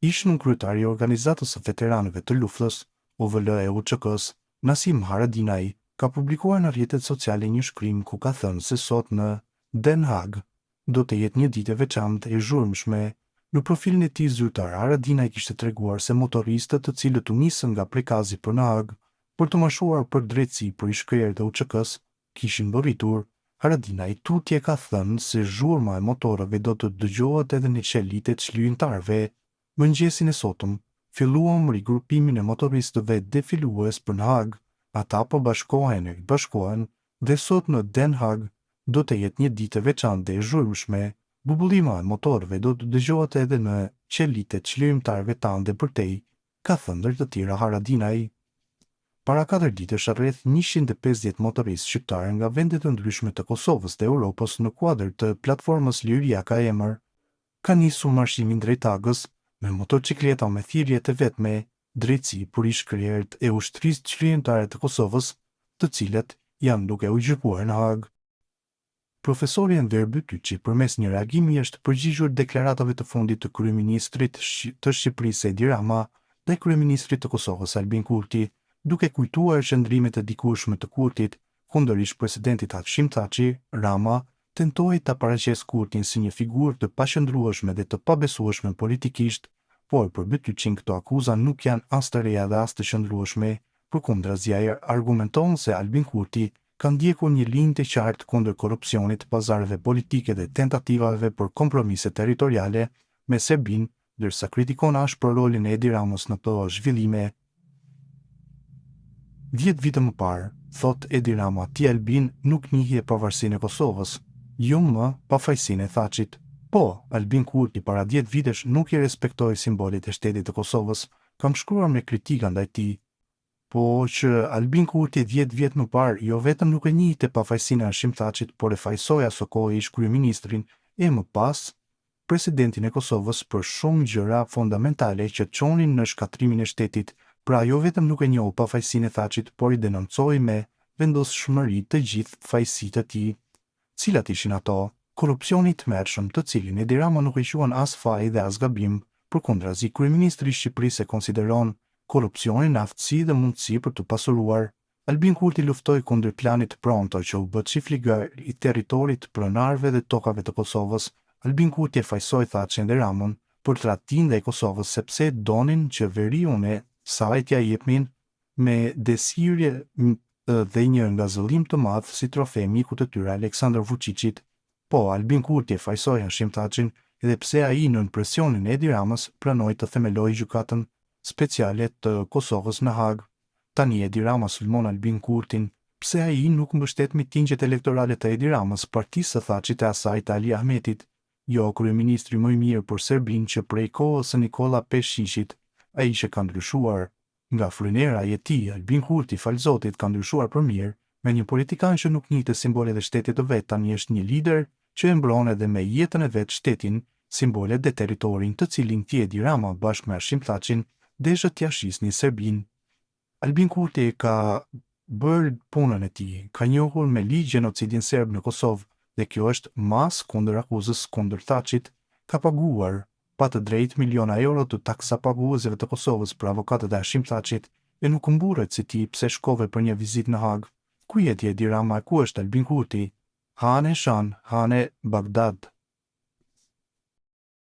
Ish nën kryetari i organizatës së veteranëve të luftës, OVL-EUÇK-s, Nasim Haradinaj, ka publikuar në rrjetet sociale një shkrim ku ka thënë se sot në Den Haag do të jetë një ditë e veçantë e zhurmshme. Në profilin e tij zyrtar, Haradinaj kishte treguar se motoristët të cilët u nisën nga Prekazi për në Haag për të marshuar për drejtësi për ish-kryerët e UÇK-s, kishin mbërritur. Haradinaj tutje ka thënë se zhurma e motorëve do të dëgjohet edhe në qelitë e çlirimtarëve. Mëngjesin e sotëm, filluam rigrupimin e motoristëve defilues për në Haag. Ata po bashkohen dhe sot në Den Haag do të jetë një ditë e veçantë e zhurmshme. Bubullima e motorëve do të dëgjohet edhe në qelitë e çlirimtarëve tanë dhe përtej, ka thënë ndër të tjera Haradinaj. Para 4 ditësh rreth 150 motoristë shqiptarë nga vende të ndryshme të Kosovës dhe Europës në kuadër të platformës Liria ka emër, kanë nisur marshimin drejt Hagës me motocikleta me thirrje të vetme, drejtësi për ish-krierët e ushtrisë çlirimtare të Kosovës, të cilët janë duke u gjykuar në Hag. Profesori Enver Bytyçi përmes një reagimi është përgjigjur deklaratave të fundit të kryeministrit të Shqipërisë Edi Rama dhe kryeministrit të Kosovës Albin Kurti, duke kujtuar qëndrimet e dikurshme të Kurtit kundër ish-presidentit Hashim Thaçi. Rama tentoi ta paraqesë Kurtin si një figurë të paqëndrueshme dhe të pabesueshme politikisht, por për Bytyçin këto akuza nuk janë as të reja dhe as të qëndrueshme. Përkundrazi, ai argumenton se Albin Kurti ka ndjekur një linjë të qartë kundër korrupsionit, pazareve politike dhe tentativave për kompromise territoriale me Serbinë, ndërsa kritikon ashpër rolin e Edi Ramës në këto zhvillime. 10 vite më parë, thot Edi Rama, ti Albin nuk njihje pavarësinë e Kosovës, jo më pafajësinë e Thaçit. Po, Albin Kurti para 10 vitesh nuk i respektoi simbolit e shtetit të Kosovës, kam shkruar me kritika ndaj tij. Po që Albin Kurti 10 vjet më parë jo vetëm nuk e njihte pafajësinë e Hashim Thaçit, por e fajsoi asokoi ish kryeministrin e më pas presidentin e Kosovës për shumë gjëra fondamentale që çonin në shkatrimin e shtetit. Pra jo vetëm nuk e njohu pafajësinë e Thaçit, por i denoncoi me vendosshmëri të gjithë fajësitë e tij. Cilat ishin ato? Korrupsioni i tmerrshëm, të cilin Edi Rama nuk e quan as faj dhe as gabim. Përkundrazi, kryeministri i Shqipërisë e konsideron korrupsionin aftësi dhe mundësi për të pasuruar. Albin Kurti luftoi kundër planit Pronto që u bë çifligar i territorit pronarëve dhe tokave të Kosovës. Albin Kurti e fajsoi Thaçin dhe Ramën për tradhtinë ndaj Kosovës sepse donin që veriun e saj t'ja jepnin me desirje dhe një ngazëllim të madh si trofe mikut të tyre Aleksandar Vučićit. Po, Albin Kurti e fajsoi Hashim Thaçin edhe pse ai nën presionin e Edi Ramës pranoi të themelojë gjykatën speciale të Kosovës në Hag. Tani Edi Rama sulmon Albin Kurtin pse ai nuk mbështet mitingjet elektorale të Edi Ramës, partisë së Thaçit e asaj të Ali Ahmetit. Jo kryeministri më i mirë për Serbinë që prej kohës së Nikola Peshishit, ai që ka ndryshuar nga frynera e tij. Albin Kurti, fal Zotit, ka ndryshuar për mirë, me një politikan që nuk njihte simbolet e shtetit të vet, tani është një lider që e mbron edhe me jetën e vet shtetin, simbolet dhe territorin të cilin Edi Rama bashkë me Hashim Thaçin deshët t'ia shisnin Serbinë. Albin Kurti ka bërë punën e tij, ka njohur me ligj gjenocidin serb në Kosovë dhe kjo është mas kundër akuzës kundër Thaçit. Ka paguar pa të drejtë miliona euro të taksa paguesve të Kosovës për avokatët e Hashim Thaçit e nuk mburret si ti pse shkove për një vizitë në Hag. Ku jeti Edi Rama, ku është Albin Kurti? Hane Shan, Hane Bagdad.